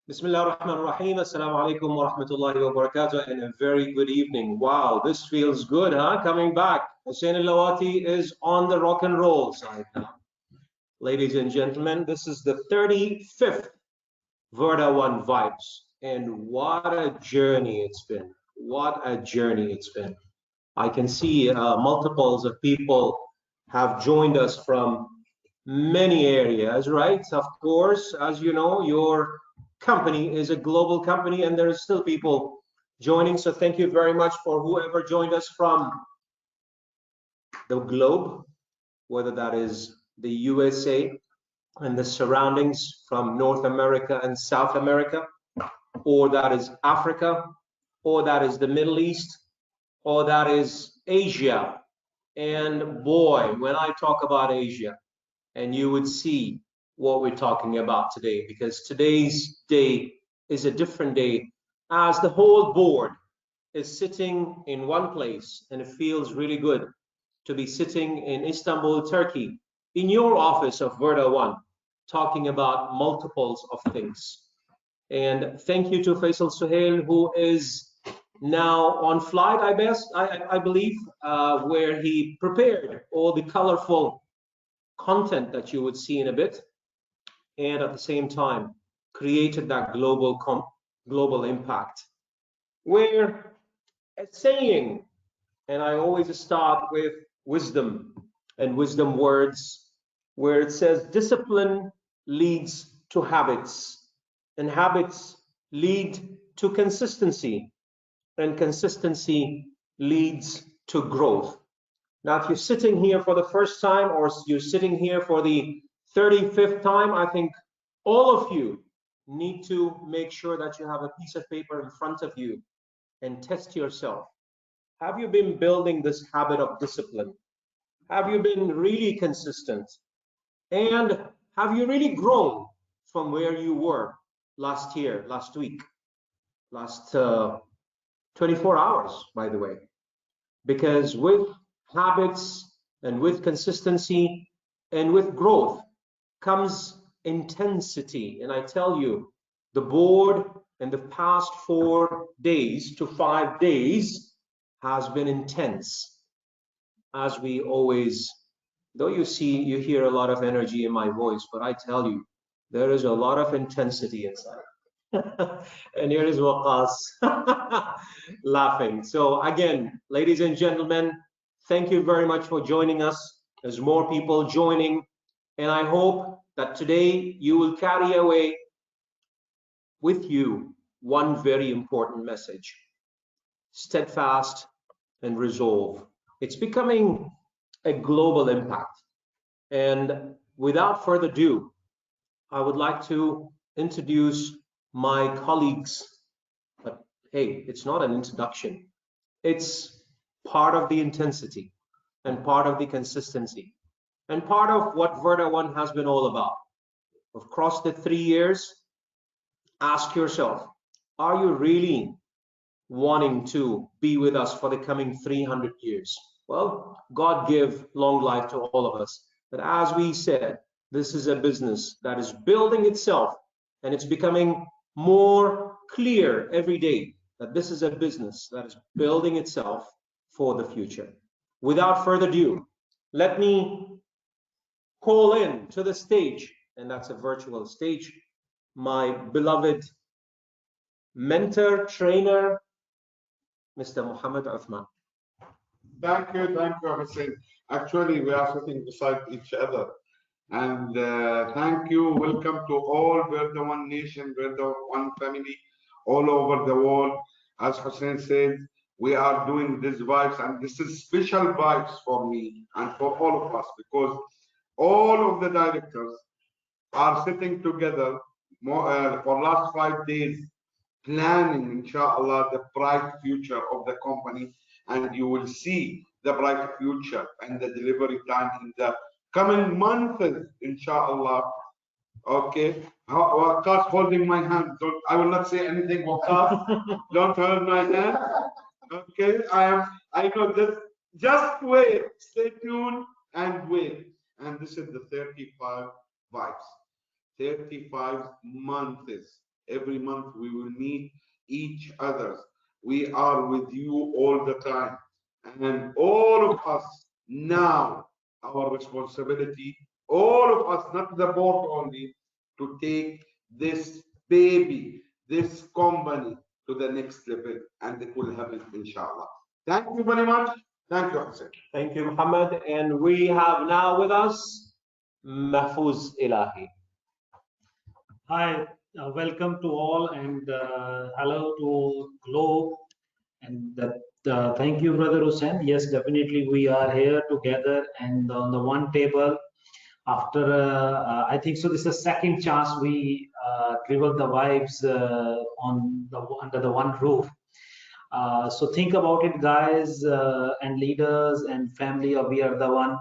Bismillah ar-Rahman ar-Rahim. Assalamu alaikum wa rahmatullahi wa barakatuh, and a very good evening. Wow, this feels good, huh? Coming back. Hussein al-Lawati is on the rock and roll side now. Ladies and gentlemen, this is the 35th Verda One Vibes. And what a journey it's been. What a journey it's been. I can see multiples of people have joined us from many areas, right? Of course, as you know, your company is a global company and there are still people joining. So thank you very much for whoever joined us from the globe, whether that is the USA and the surroundings, from North America and South America, or that is Africa, or that is the Middle East, or that is Asia. And boy, when I talk about Asia, and you would see what we're talking about today, because today's day is a different day, as the whole board is sitting in one place, and it feels really good to be sitting in Istanbul, Turkey, in your office of Verda One, talking about multiples of things. And thank you to Faisal Suhail, who is now on flight, I believe, where he prepared all the colorful content that you would see in a bit, and at the same time created that global impact. Where a saying, and I always start with wisdom and wisdom words, where it says discipline leads to habits, and habits lead to consistency, and consistency leads to growth. Now, if you're sitting here for the first time, or you're sitting here for the 35th time, I think all of you need to make sure that you have a piece of paper in front of you and test yourself. Have you been building this habit of discipline? Have you been really consistent? And have you really grown from where you were last year, last week, last 24 hours, by the way? Because with habits and with consistency and with growth comes intensity. And I tell you, the board in the past 4 days to 5 days has been intense. As we always, though you hear a lot of energy in my voice, but I tell you, there is a lot of intensity inside. And here is Waqas laughing. So again, ladies and gentlemen, thank you very much for joining us. There's more people joining, and I hope that today you will carry away with you one very important message: steadfast and resolve. It's becoming a global impact. And without further ado, I would like to introduce my colleagues. But hey, it's not an introduction. It's part of the intensity and part of the consistency and part of what Verda One has been all about. Across the 3 years, ask yourself, are you really wanting to be with us for the coming 300 years? Well, God give long life to all of us. But as we said, this is a business that is building itself, and it's becoming more clear every day that this is a business that is building itself for the future. Without further ado, let me call in to the stage, and that's a virtual stage, my beloved mentor, trainer, Mr. Muhammad Uthman. Thank you, Hussein. Actually, we are sitting beside each other. And thank you. Welcome to all Verda One Nation, Verda One family, all over the world. As Hussein said, we are doing these vibes, and this is special vibes for me and for all of us, because all of the directors are sitting together for last 5 days, planning, inshallah, the bright future of the company. And you will see the bright future and the delivery time in the coming months, inshallah. Okay, Waqas holding my hand. I will not say anything, Waqas. Don't hold my hand. Okay, I know that. Just wait, stay tuned and wait. And this is the 35 vibes. 35 months Every month we will meet each other. We are with you all the time. And all of us now, our responsibility, all of us, not the board only, to take this baby, this company to the next level, and it will happen, inshallah. Thank you very much. Thank you, Hussein. Thank you, Muhammad. And we have now with us Mahfouz Ilahi. Hi, welcome to all, and hello to Globe. And thank you, Brother Hussein. Yes, definitely we are here together and on the one table. After I think so, this is the second chance we travel the vibes under the one roof. So think about it, guys, and leaders and family of We Are the One.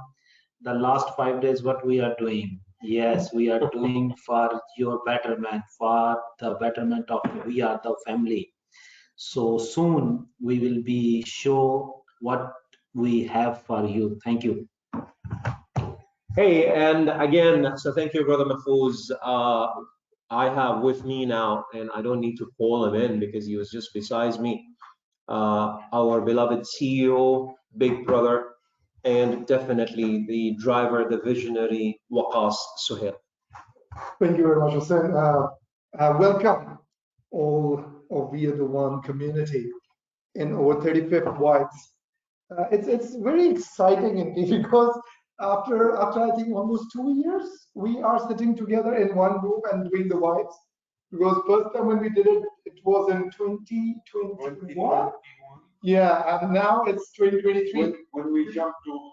The last 5 days, what we are doing? Yes, we are doing for your betterment, for the betterment of We Are the Family. So soon we will be show what we have for you. Thank you. Hey, and again, so thank you, Brother Mahfouz. I have with me now, and I don't need to call him in because he was just beside me, our beloved CEO, big brother, and definitely the driver, the visionary, Waqas Suhail. Thank you very much, Hussein. Welcome all of We Are the One community in our 35th Wives. It's very exciting indeed because after I think almost 2 years, we are sitting together in one room and doing the Wives. Because first time when we did it, it was in 2021. Yeah, and now it's 2023. When we jump to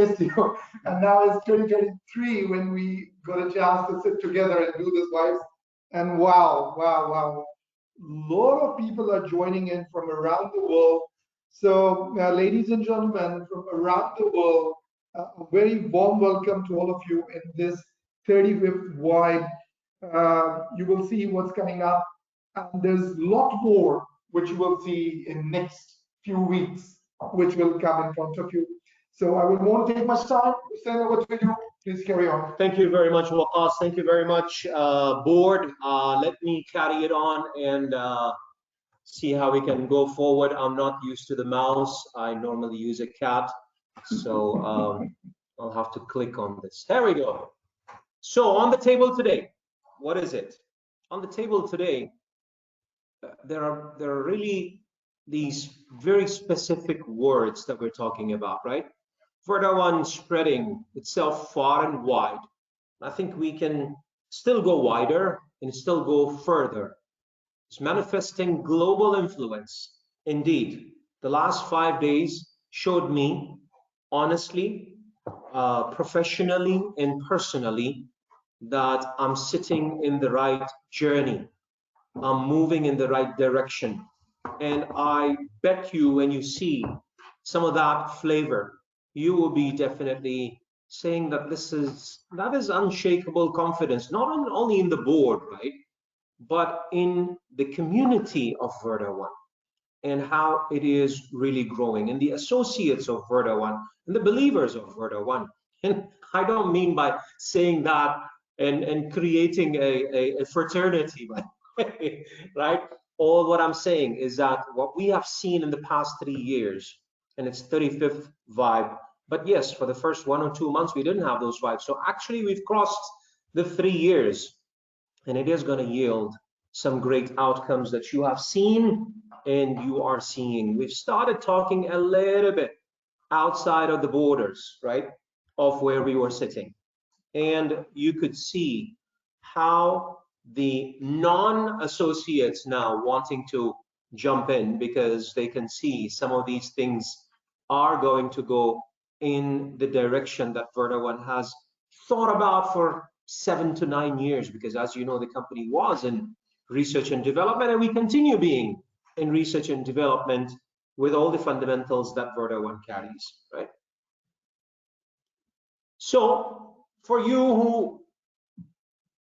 STO. And now it's 2023 when we got a chance to sit together and do this Wives. And wow. A lot of people are joining in from around the world. So, ladies and gentlemen, from around the world, a very warm welcome to all of you in this 35th Wife. You will see what's coming up. And there's a lot more which you will see in next few weeks, which will come in front of you. So I would want to take much time. Send over to you. Please carry on. Thank you very much, Waqas. Thank you very much, board. Let me carry it on and see how we can go forward. I'm not used to the mouse. I normally use a cat. So I'll have to click on this. There we go. So on the table today, what is it? On the table today, there are really these very specific words that we're talking about, right? Further one spreading itself far and wide. I think we can still go wider and still go further. It's manifesting global influence. Indeed, the last 5 days showed me, honestly, professionally and personally, that I'm sitting in the right journey. I'm moving in the right direction. And I bet you when you see some of that flavor, you will be definitely saying that that is unshakable confidence, not only in the board, right, but in the community of Verda One and how it is really growing, and the associates of Verda One and the believers of Verda One. And I don't mean by saying that and creating a fraternity, right? All what I'm saying is that what we have seen in the past 3 years, and it's 35th vibe. But yes, for the first 1 or 2 months, we didn't have those vibes. So actually, we've crossed the 3 years, and it is going to yield some great outcomes that you have seen and you are seeing. We've started talking a little bit outside of the borders, right, of where we were sitting. And you could see how the non-associates now wanting to jump in because they can see some of these things are going to go in the direction that Verda One has thought about for 7 to 9 years, because as you know, the company was in research and development, and we continue being in research and development with all the fundamentals that Verda One carries, right? So for you who,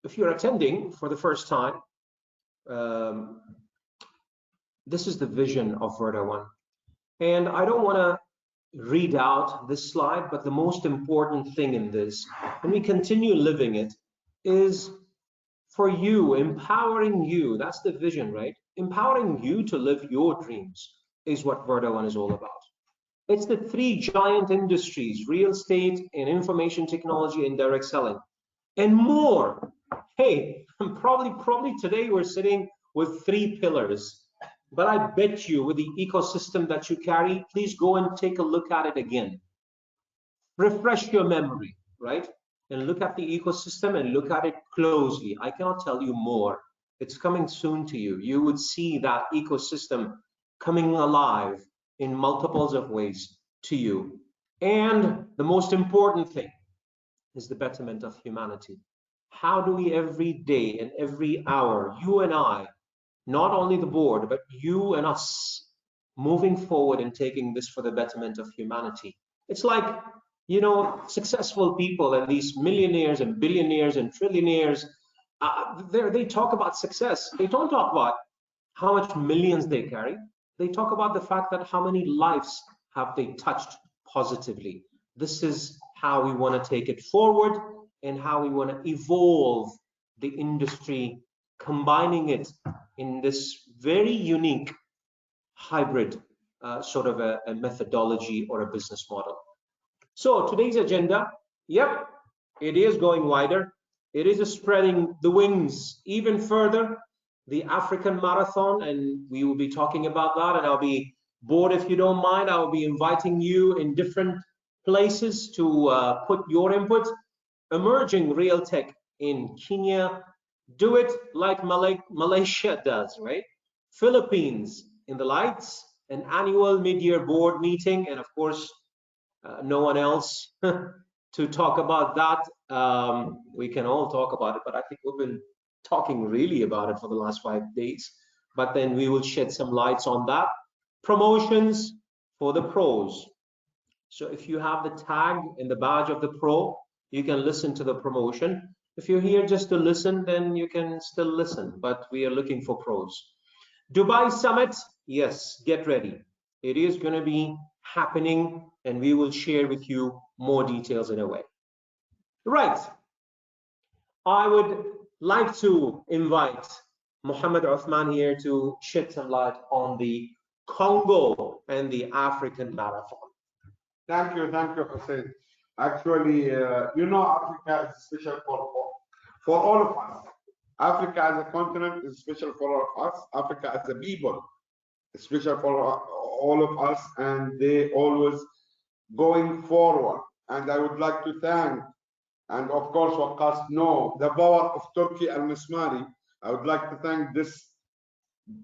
if you're attending for the first time, this is the vision of Verda One. And I don't want to read out this slide, but the most important thing in this, and we continue living it, is for you, empowering you. That's the vision, right? Empowering you to live your dreams is what Verda One is all about. It's the three giant industries: real estate and information technology and direct selling, and more. Hey, probably today we're sitting with three pillars, but I bet you with the ecosystem that you carry, please go and take a look at it again. Refresh your memory, right? And look at the ecosystem and look at it closely. I cannot tell you more. It's coming soon to you. You would see that ecosystem coming alive in multiples of ways to you. And the most important thing is the betterment of humanity. How do we every day and every hour, you and I, not only the board, but you and us, moving forward and taking this for the betterment of humanity? It's like, you know, successful people and these millionaires and billionaires and trillionaires, they talk about success. They don't talk about how much millions they carry. They talk about the fact that how many lives have they touched positively. This is how we want to take it forward and how we want to evolve the industry, combining it in this very unique hybrid sort of a methodology or a business model. So today's agenda, yep, it is going wider. It is spreading the wings even further, the African Marathon, and we will be talking about that. And I'll be bored, if you don't mind, I will be inviting you in different places to put your input. Emerging real tech in Kenya, do it like Malaysia does, right? Philippines in the lights, an annual mid-year board meeting, and of course, no one else to talk about that. We can all talk about it, but I think we've been talking really about it for the last 5 days. But then we will shed some lights on that. Promotions for the pros. So if you have the tag and the badge of the pro, you can listen to the promotion. If you're here just to listen, then you can still listen, but we are looking for pros. Dubai Summit, yes, get ready. It is going to be happening, and we will share with you more details in a way. Right. I would like to invite Mohammed Uthman here to shed some light on the Congo and the African Marathon. Thank you, Hussein. Actually, you know, Africa is special for all of us. Africa as a continent is special for all of us. Africa as a people is special for all of us, and they always going forward. And I would like to thank, and of course, Waqas know the power of Turkey Al Mismari. I would like to thank this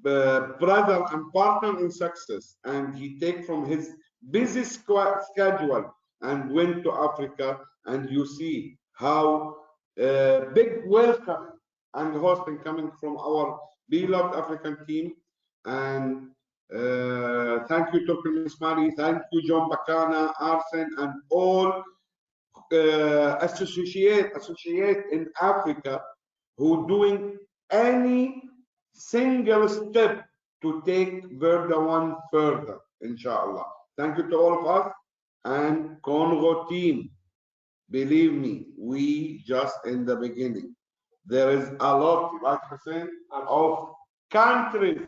brother and partner in success, and he take from his busy schedule and went to Africa, and you see how big welcome and hosting coming from our beloved African team. And thank you, Turkey Mismari, thank you, John Bacana, Arsen, and all associate in Africa who doing any single step to take Verda One further, inshallah. Thank you to all of us. And Congo team, believe me, we just in the beginning. There is a lot, like Hussein, of countries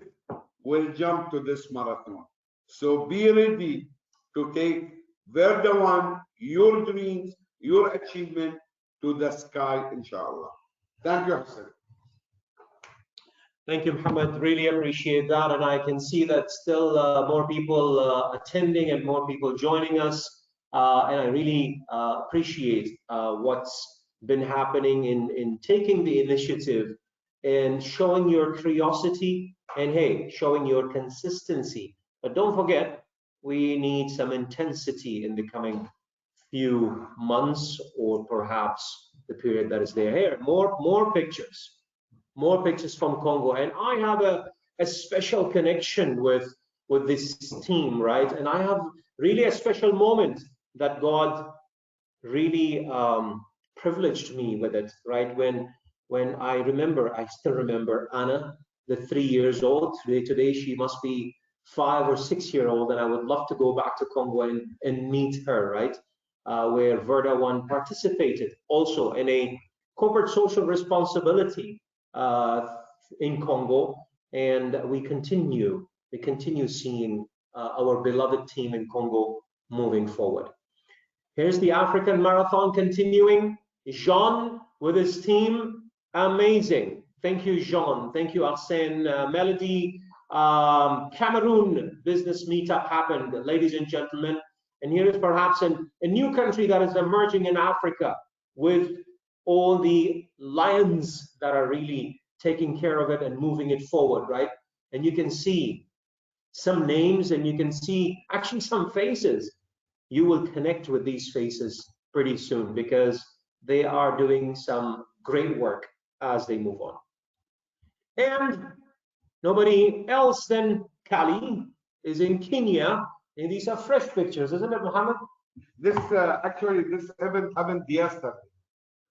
will jump to this marathon. So be ready to take Verda One, your dreams, your achievement to the sky, inshallah. Thank you, Hussein. Thank you, Muhammad. Really appreciate that. And I can see that still more people attending and more people joining us. And I really appreciate what's been happening in taking the initiative and showing your curiosity and, hey, showing your consistency. But don't forget, we need some intensity in the coming few months, or perhaps the period that is there. Here, more pictures. More pictures from Congo, and I have a special connection with this team, right? And I have really a special moment that God really privileged me with it, right? When I remember, I still remember Anna, the 3 years old. Today she must be 5 or 6 year old, and I would love to go back to Congo and meet her, right? Where Verda One participated also in a corporate social responsibility. in Congo, and we continue seeing our beloved team in Congo moving forward. Here's the African Marathon continuing. Jean with his team, amazing. Thank you, Jean. Thank you, Arsene. Melody, Cameroon business meetup happened, ladies and gentlemen. And here is perhaps a new country that is emerging in Africa with all the lions that are really taking care of it and moving it forward, right? And you can see some names and you can see actually some faces. You will connect with these faces pretty soon because they are doing some great work as they move on. And nobody else than Kali is in Kenya, and these are fresh pictures, isn't it, Mohammed? This actually this event happened yesterday,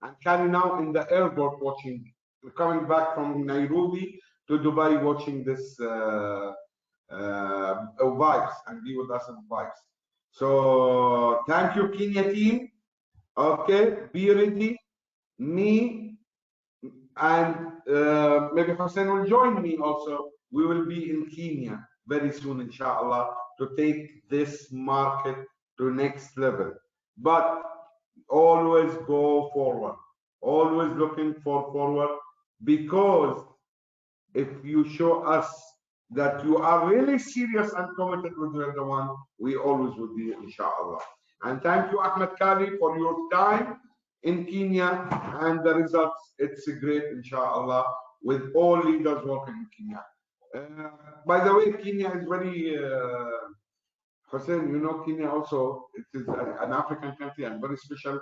and Kali now in the airport watching, coming back from Nairobi to Dubai watching this vibes and be with us in vibes. So thank you, Kenya team. Okay, be ready. Me and maybe Hussein will join me also. We will be in Kenya very soon, inshallah, to take this market to next level. But always go forward, always looking for forward, because if you show us that you are really serious and committed with the one, we always will be, inshallah. And thank you, Ahmed Kali, for your time in Kenya and the results. It's great, inshallah, with all leaders working in Kenya. By the way, Kenya is very, Hussein, you know, Kenya also, it is an African country and very special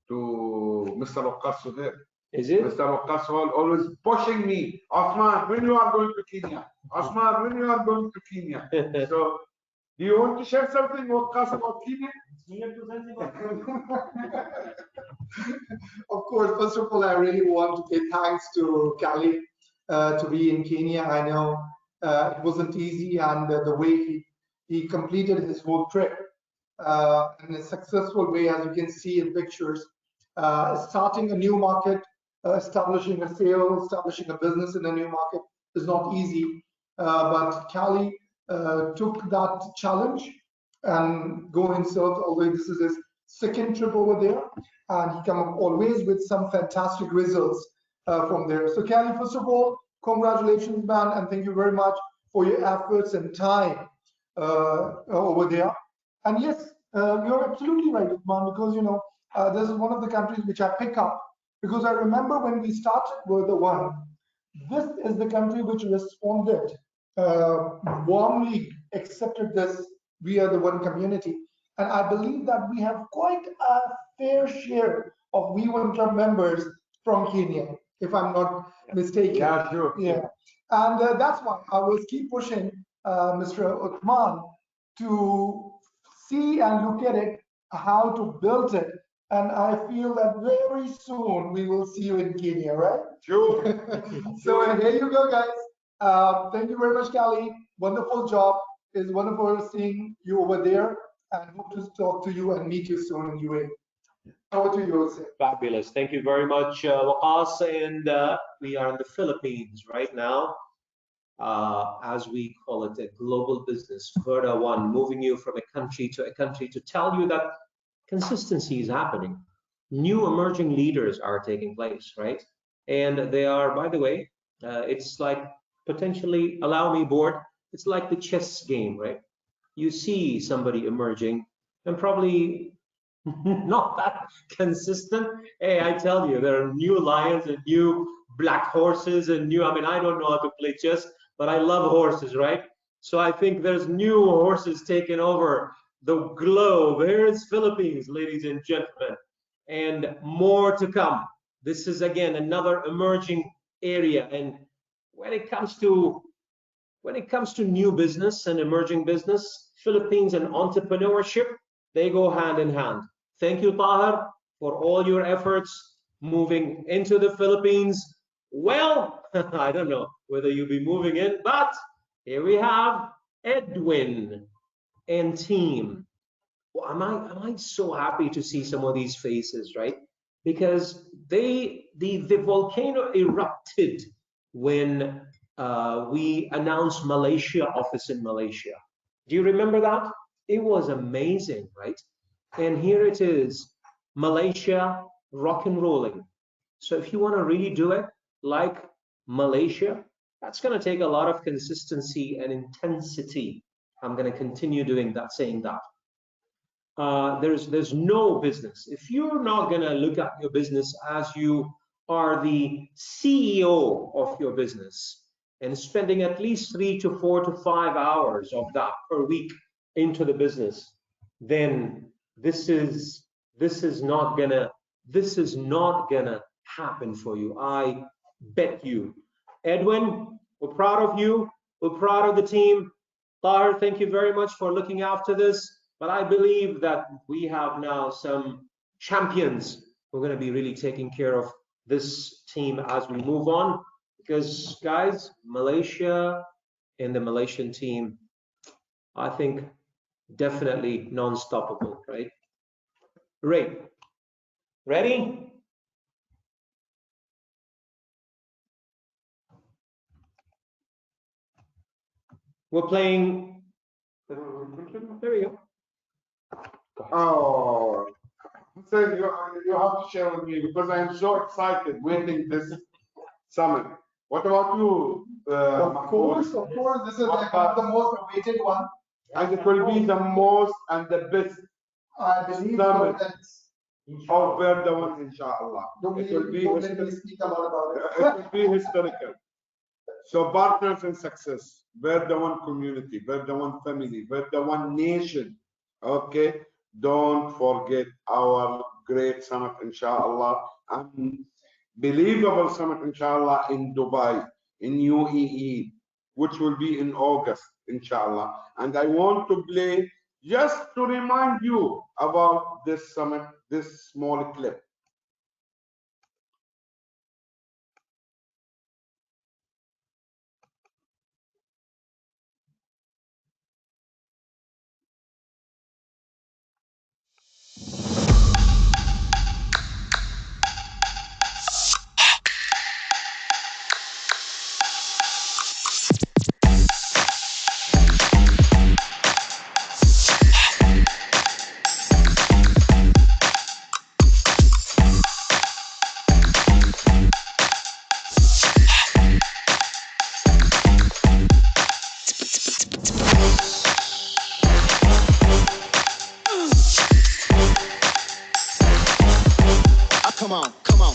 to Mr. Waqqas Suhair. Is it? Mr. Waqqas always pushing me, Osman, when you are going to Kenya? Osman, when you are going to Kenya? So, do you want to share something, Waqqas, about Kenya? Of course, first of all, I really want to say thanks to Kali to be in Kenya. I know it wasn't easy, and the way he completed his whole trip in a successful way, as you can see in pictures, starting a new market, establishing a sale, establishing a business in a new market is not easy. But Kali took that challenge and go himself, although this is his second trip over there, and he come up always with some fantastic results from there. So Kali, first of all, congratulations, man, and thank you very much for your efforts and time over there. And yes, you're absolutely right, Uthman, because you know this is one of the countries which I pick up, because I remember when we started World War One, this is the country which responded warmly, accepted this via the one community, and I believe that we have quite a fair share of V1 Club members from Kenya, if I'm not mistaken. Yeah, sure. Yeah, and that's why I will keep pushing Mr. Uthman to see and look at it, how to build it, and I feel that very soon we will see you in Kenya, right? Sure. So here you go, guys. Thank you very much, Kali. Wonderful job. It's wonderful seeing you over there, and hope to talk to you and meet you soon in UAE. Over to you, Jose. Fabulous. Thank you very much, Waqas. And we are in the Philippines right now. As we call it, a global business, Verda One, moving you from a country to tell you that consistency is happening. New emerging leaders are taking place, right? And they are, by the way, it's like potentially, allow me board, it's like the chess game, right? You see somebody emerging and probably not that consistent. Hey, I tell you, there are new lions and new black horses and new, I mean, I don't know how to play chess, but I love horses, right? So I think there's new horses taking over the globe. Here is Philippines, ladies and gentlemen, and more to come. This is again another emerging area, and when it comes to new business and emerging business, Philippines and entrepreneurship, they go hand in hand. Thank you, Tahir, for all your efforts moving into the Philippines. Well, I don't know whether you'll be moving in, but here we have Edwin and team. Well, am I so happy to see some of these faces, right? Because the volcano erupted when we announced Malaysia office in Malaysia. Do you remember that? It was amazing, right? And here it is, Malaysia rock and rolling. So if you want to really do it like Malaysia, that's going to take a lot of consistency and intensity. I'm going to continue doing that, saying that. There's no business. If you're not going to look at your business as you are the CEO of your business and spending at least 3 to 4 to 5 hours of that per week into the business, then this is not gonna happen for you. I bet you. Edwin, we're proud of you. We're proud of the team. Tahir, thank you very much for looking after this. But I believe that we have now some champions who are going to be really taking care of this team as we move on. Because, guys, Malaysia and the Malaysian team, I think, definitely non-stoppable, right? Great. Ready? We're playing. There we go. Oh, so you have to share with me because I am so excited waiting this summit. What about you? Of course. This is like the most awaited one. And it will be the most and the best I believe so. summit That's of Verdawan, inshallah. don't It will be let me speak a lot about it will be historical. So partners in success, Verdawan community, Verdawan family, Verdawan nation. Okay, don't forget our great summit, inshallah. Unbelievable summit, inshallah, in Dubai, in UAE, which will be in August, inshallah. And I want to play just to remind you about this summit, this small clip. Come on, come on.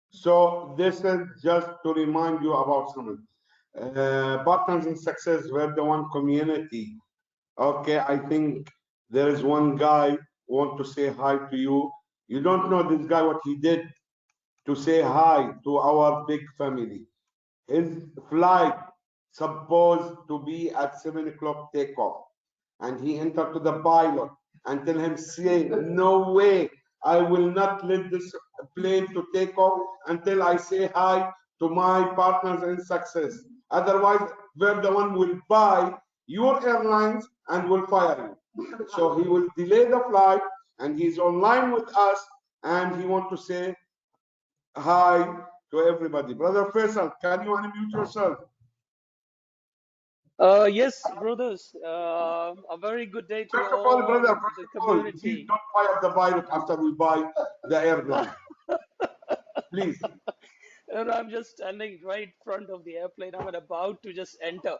So this is just to remind you about something. Partners in Success, Verdawan community. Okay, I think there is one guy want to say hi to you. You don't know this guy what he did to say hi to our big family. His flight supposed to be at 7 o'clock takeoff, and he entered to the pilot and tell him, say, no way, I will not let this plane to take off until I say hi to my partners in success. Otherwise, Verdawan will buy your airlines and will fire you. So he will delay the flight, and he's online with us, and he want to say hi to everybody. Brother Faisal, can you unmute yourself? Yes, brothers. A very good day to First of all, all brother, the first of all, please community. don't fire the pilot after we buy the airline. Please. And I'm just standing right in front of the airplane. I'm about to just enter,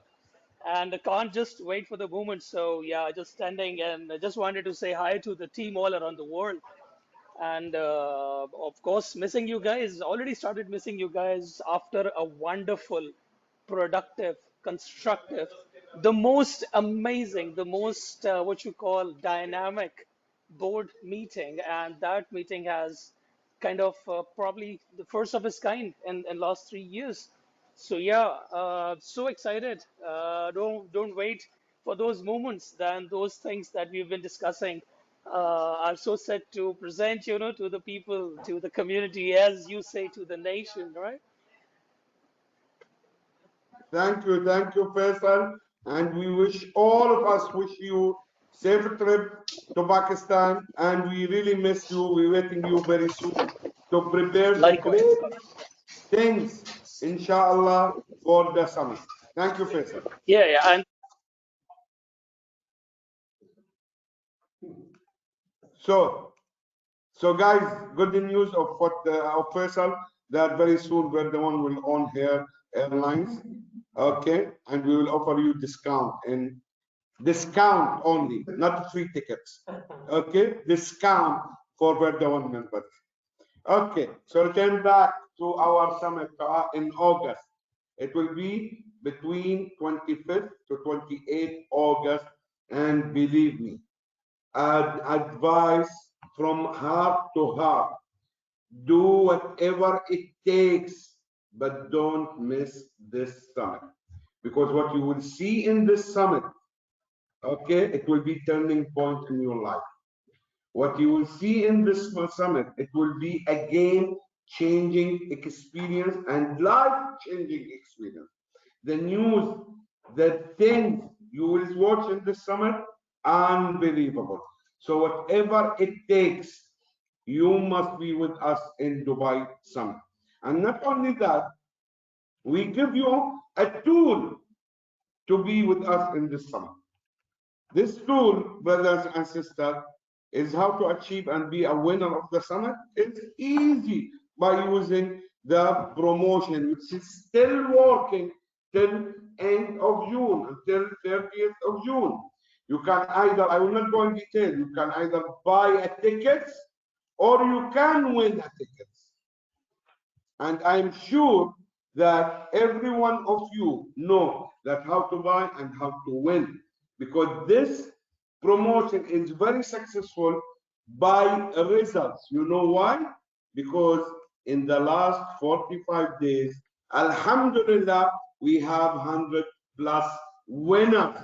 and I can't just wait for the moment. So yeah, just standing, and I just wanted to say hi to the team all around the world. And of course, missing you guys. Already started missing you guys after a wonderful, productive, constructive, the most amazing, the most what you call dynamic board meeting. And that meeting has kind of probably the first of its kind in last 3 years. So yeah, so excited. Don't wait for those moments, then those things that we've been discussing are so set to present, to the people, to the community, as you say, to the nation, right? Thank you, Faisal. and we wish all of us wish you safe trip to Pakistan, and we really miss you. We're waiting you very soon to prepare the Likewise. great things, inshallah, for the summit. Thank you, Faisal. Yeah, yeah. And So guys, good news of what of Faisal, that very soon we're the one will own here airlines, okay, and we will offer you discount only, not free tickets, okay, discount for Verda One members. Okay, so return back to our summit in August. It will be between 25th to 28th August, and believe me, advice from heart to heart. Do whatever it takes, but don't miss this summit. Because what you will see in this summit, okay, it will be turning point in your life. What you will see in this summit, it will be a game-changing experience and life-changing experience. The news, the things you will watch in this summit, unbelievable. So whatever it takes, you must be with us in Dubai Summit. And not only that, we give you a tool to be with us in this summit. This tool, brothers and sisters, is how to achieve and be a winner of the summit. It's easy by using the promotion, which is still working till end of June, until 30th of June. You can either, I will not go in detail, you can either buy a ticket or you can win a ticket. And I'm sure that every one of you know that how to buy and how to win, because this promotion is very successful by results. You know why? Because in the last 45 days, Alhamdulillah, we have 100 plus winners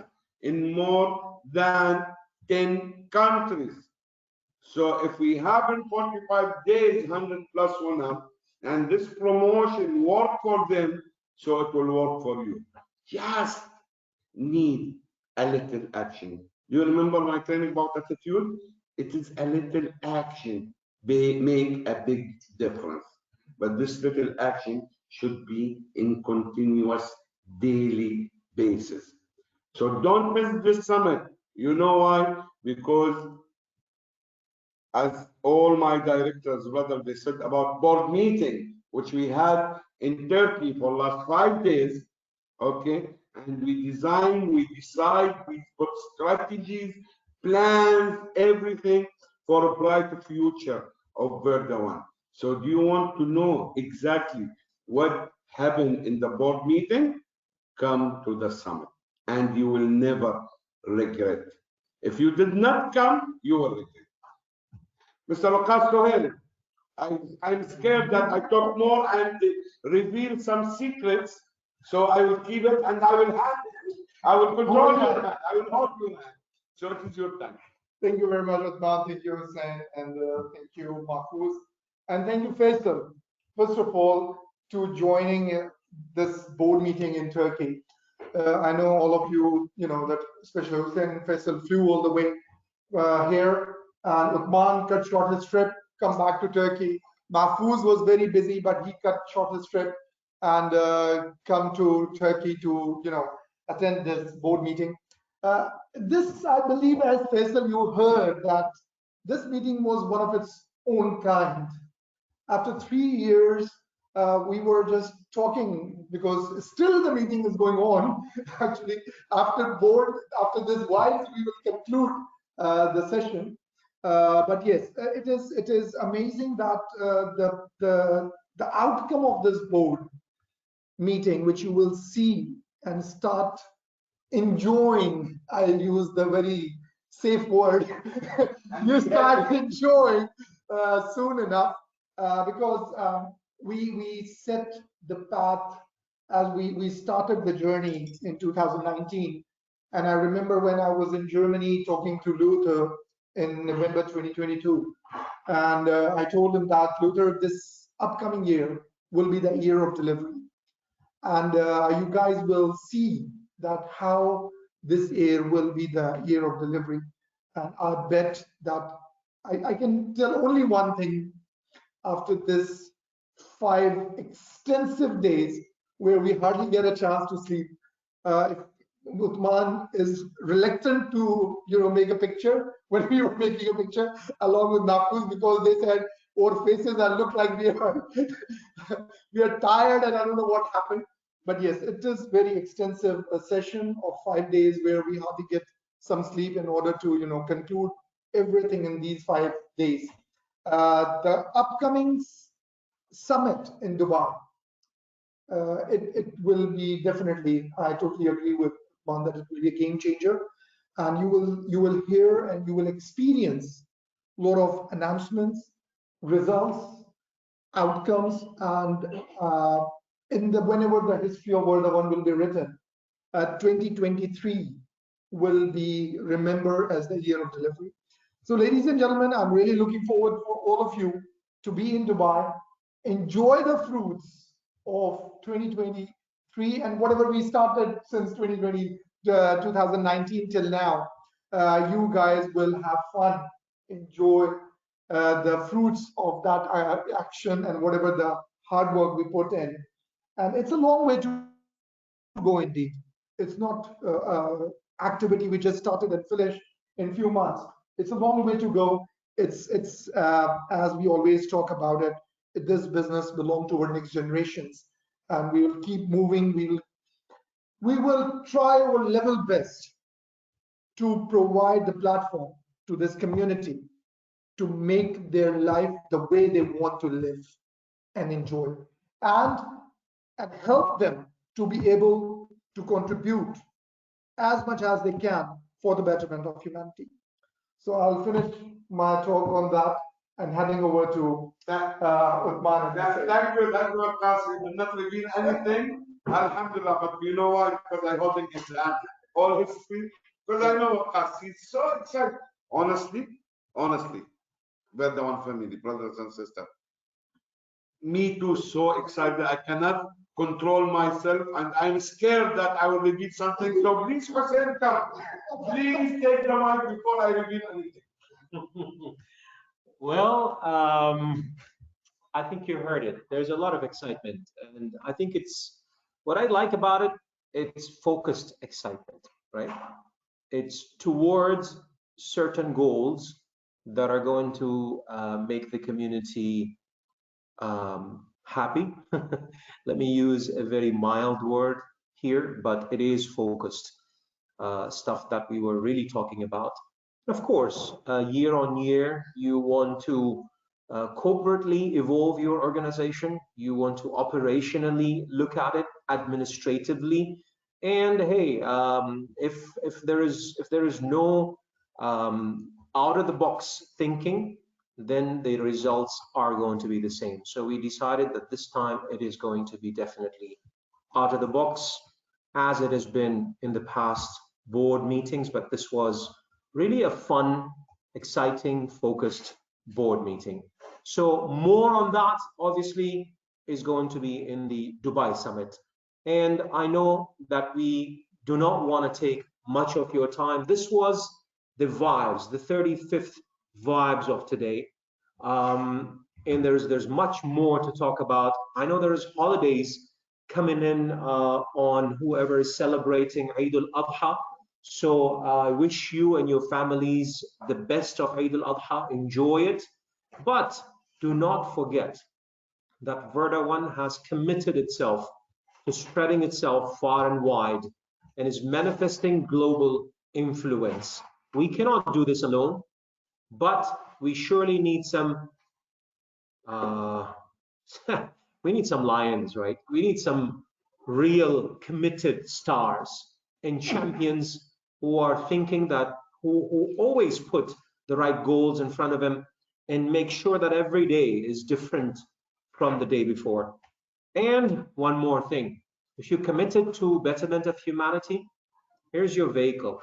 in more than 10 countries. So if we have in 45 days 100 plus winners, and this promotion work for them, so it will work for you. Just need a little action. You remember my training about attitude? It is a little action make a big difference. But this little action should be in continuous daily basis. So don't miss this summit. You know why? Because as all my directors, brother, they said about board meeting, which we had in Turkey for last 5 days, okay? And we design, we decide, we put strategies, plans, everything for a bright future of Verda One. So do you want to know exactly what happened in the board meeting? Come to the summit and you will never regret. If you did not come, you will regret. Mr. Waqas Sohail, I'm scared that I talk more and reveal some secrets, so I will keep it and I will control your hand. I will hold your hand. So it is your time. Thank you very much, Uthman. Thank you, Hussein, and thank you, Mahfouz. And thank you, Faisal, first of all, to joining this board meeting in Turkey. I know all of you, you know, that especially Hussein and Faisal flew all the way here, and Uthman cut short his trip, come back to Turkey. Mahfouz was very busy, but he cut short his trip and come to Turkey to, you know, attend this board meeting. This, I believe, as Faisal, you heard that this meeting was one of its own kind. After 3 years, we were just talking because still the meeting is going on. Actually, after this while we will conclude the session. But yes, it is amazing that the outcome of this board meeting, which you will see and start enjoying, I'll use the very safe word, you start enjoying soon enough, because we set the path as we started the journey in 2019. And I remember when I was in Germany talking to Luther in November 2022, and I told him that, Luther, this upcoming year will be the year of delivery, and you guys will see that how this year will be the year of delivery. And I bet that I can tell only one thing after this 5 extensive days where we hardly get a chance to sleep. If Uthman is reluctant to, make a picture when we were making a picture along with Nafuz, because they said our faces that look like we are we are tired and I don't know what happened. But yes, it is very extensive a session of 5 days where we hardly get some sleep in order to conclude everything in these 5 days. The upcoming summit in Dubai, it will be definitely, I totally agree with one, that it will be a game changer, and you will hear and you will experience a lot of announcements, results, outcomes, and whenever the history of World One will be written, 2023 will be remembered as the year of delivery. So, ladies and gentlemen, I'm really looking forward for all of you to be in Dubai, enjoy the fruits of 2023 and whatever we started since 2019 till now. You guys will have fun, enjoy the fruits of that action and whatever the hard work we put in. And it's a long way to go indeed. It's not activity we just started and finished in few months. It's a long way to go. It's as we always talk about it, this business belongs to our next generations, and we will keep moving. We will try our level best to provide the platform to this community to make their life the way they want to live and enjoy, and help them to be able to contribute as much as they can for the betterment of humanity. So I'll finish my talk on that and handing over to Uthman. Thank you, Akas. We did not reveal anything. Alhamdulillah, but you know why? Because I holding his hand all history. Because I know Akas, he's so excited. Honestly, we're the one family, brothers and sisters. Me too, so excited. I cannot control myself, and I'm scared that I will reveal something. So please, Hussein, come. Please take the mic before I reveal anything. Well, I think you heard it. There's a lot of excitement, and I think it's what I like about it. It's focused excitement, right? It's towards certain goals that are going to make the community happy. Let me use a very mild word here, but it is focused stuff that we were really talking about. Of course, year on year, you want to corporately evolve your organization. You want to operationally look at it administratively. And hey, if there is no out of the box thinking, then the results are going to be the same. So we decided that this time it is going to be definitely out of the box, as it has been in the past board meetings, but this was really a fun, exciting, focused board meeting. So more on that, obviously, is going to be in the Dubai summit. And I know that we do not want to take much of your time. This was the vibes, the 35th vibes of today. And there's much more to talk about. I know there's holidays coming in on whoever is celebrating Eid al-Adha. So I wish you and your families the best of Eid al-Adha. Enjoy it. But do not forget that Verda One has committed itself to spreading itself far and wide and is manifesting global influence. We cannot do this alone, but we surely need some we need some lions, right? We need some real committed stars and champions who are thinking that, who always put the right goals in front of them and make sure that every day is different from the day before. And one more thing, if you're committed to betterment of humanity, here's your vehicle.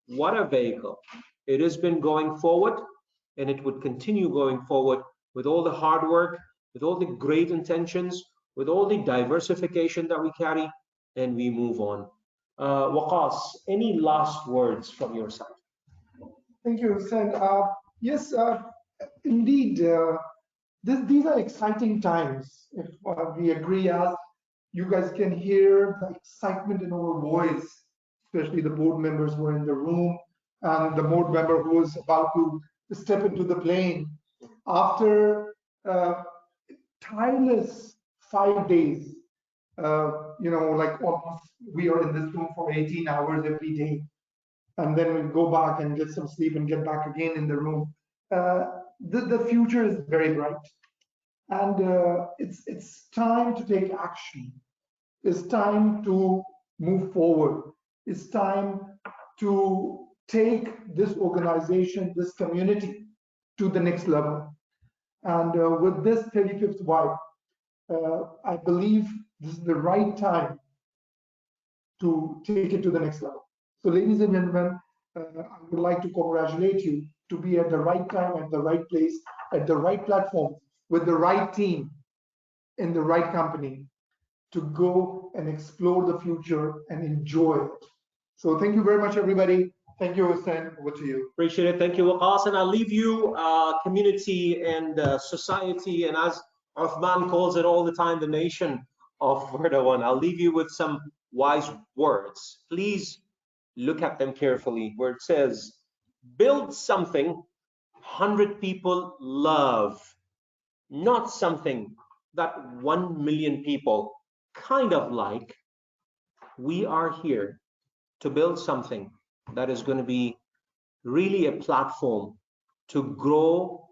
What a vehicle. It has been going forward, and it would continue going forward with all the hard work, with all the great intentions, with all the diversification that we carry, and we move on. Waqas, any last words from your side? Thank you, Hussein. Yes, indeed, these are exciting times. If we agree, as you guys can hear the excitement in our voice, especially the board members who are in the room and the board member who is about to step into the plane. After tireless 5 days, like almost we are in this room for 18 hours every day, and then we go back and get some sleep and get back again in the room. The future is very bright, and it's time to take action. It's time to move forward. It's time to take this organization, this community to the next level. And with this 35th wife, I believe this is the right time to take it to the next level. So ladies and gentlemen, I would like to congratulate you to be at the right time, at the right place, at the right platform, with the right team, in the right company, to go and explore the future and enjoy it. So thank you very much, everybody. Thank you, Hussein. Over to you. Appreciate it. Thank you, Waqas. And I'll leave you community and society, and as Uthman calls it all the time, the nation of Verdawan. I'll leave you with some wise words. Please look at them carefully, where it says, build something 100 people love, not something that 1 million people kind of like. We are here to build something that is going to be really a platform to grow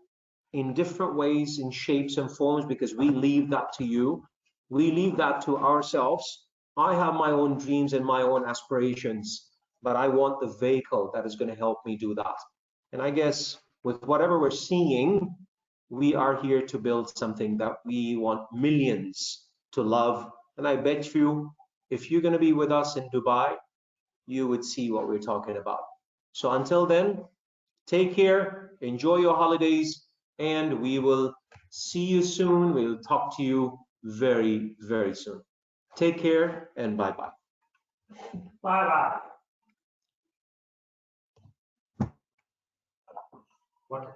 in different ways, in shapes and forms, because we leave that to you. We leave that to ourselves. I have my own dreams and my own aspirations, but I want the vehicle that is going to help me do that. And I guess with whatever we're seeing, we are here to build something that we want millions to love. And I bet you, if you're going to be with us in Dubai, you would see what we're talking about. So until then, take care, enjoy your holidays, and we will see you soon. We'll talk to you very, very soon. Take care and bye-bye. Bye-bye. What?